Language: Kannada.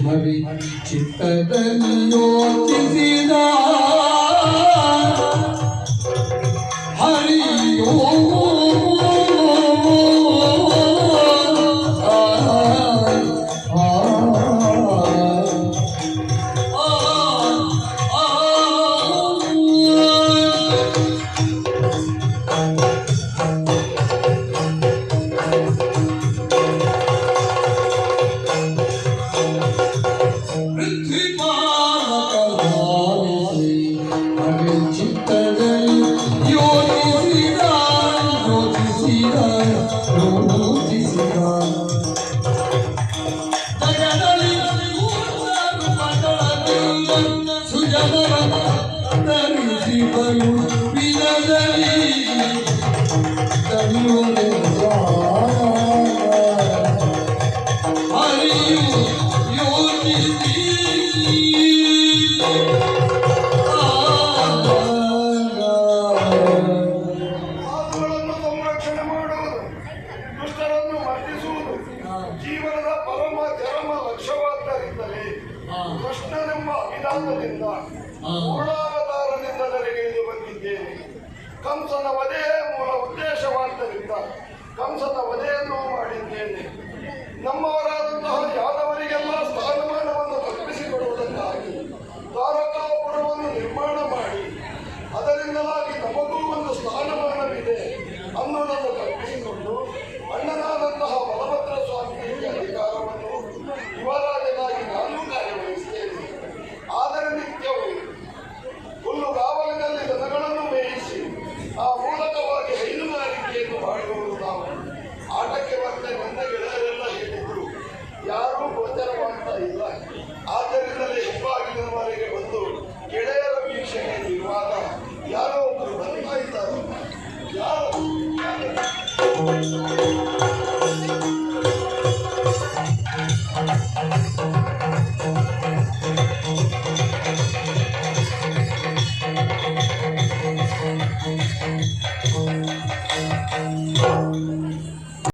ಹರಿ ಚಿತ್ತದಲ್ಲಿ ಯೋಚಿಸಿದ ಹರಿಯೋ ಜೀವನದ ಪರಮ ಚರಮ ಲಕ್ಷ್ಯವಾದ್ದರಿಂದಲೇ ಕೃಷ್ಣನೆಂಬ ಅಭಿಧಾನದಿಂದ ಮೂಲಾವತಾರದಿಂದ ನೆರೆಗಿಳಿದು ಬಂದಿದ್ದೇನೆ. ಕಂಸನ ವಧೆಯೇ ಮೂಲ ಉದ್ದೇಶವಾದ್ದರಿಂದ ಕಂಸನ ವಧೆಯನ್ನು ಮಾಡಿದ್ದೇನೆ. ನಮ್ಮವರಾದಂತಹ ಯಾದವರಿಗೆಲ್ಲ ಸ್ಥಾನಮಾನವನ್ನು ಕಲ್ಪಿಸಿಕೊಡುವುದಕ್ಕಾಗಿ ದ್ವಾರಕಾಪುರವನ್ನು ನಿರ್ಮಾಣ ಮಾಡಿ ಅದರಿಂದಲಾಗಿ ನಮಗೂ ಒಂದು ಸ್ಥಾನಮಾನವಿದೆ ಅನ್ನೋದನ್ನು ಕಲ್ಪಿಸಿಕೊಂಡು ಅಣ್ಣನಾದಂತಹ ಬಲಭದ್ರ ಸ್ವಾಮಿಗೆ ಅಧಿಕಾರವನ್ನು ಯುವರಾಜನಾಗಿ ನಾನು ಕಾರ್ಯವಹಿಸುತ್ತೇನೆ. ಆದರೆ ನಿತ್ಯವೂ ಹುಲ್ಲುಗಾವಲಿನಲ್ಲಿ ದನಗಳನ್ನು ಮೇಯಿಸಿ ಆ ಮೂಲಕವಾಗಿ ಹೈನುಗಾರಿಕೆಯನ್ನು ಮಾಡುವುದು ನಾವು. ಆಟಕ್ಕೆ ಬರ್ತೇನೆ ನನ್ನ ಗೆಳೆಯರೆಲ್ಲ ಹೇಳಿದ್ರು, ಯಾರೂ ಗೋಚರವಾಗ್ತಾ ಇಲ್ಲ. ಆದ್ದರಿಂದಲೇ ಹೆಬ್ಬಾಗಿಲಿನವರೆಗೆ ಬಂದು ಗೆಳೆಯರ ವೀಕ್ಷಣೆಯಲ್ಲಿ ಇರುವಾಗ ಯಾರೋ ಒಬ್ಬರು ಬರ್ತಾ ಇದ್ದಾರೆ. ಯಾರು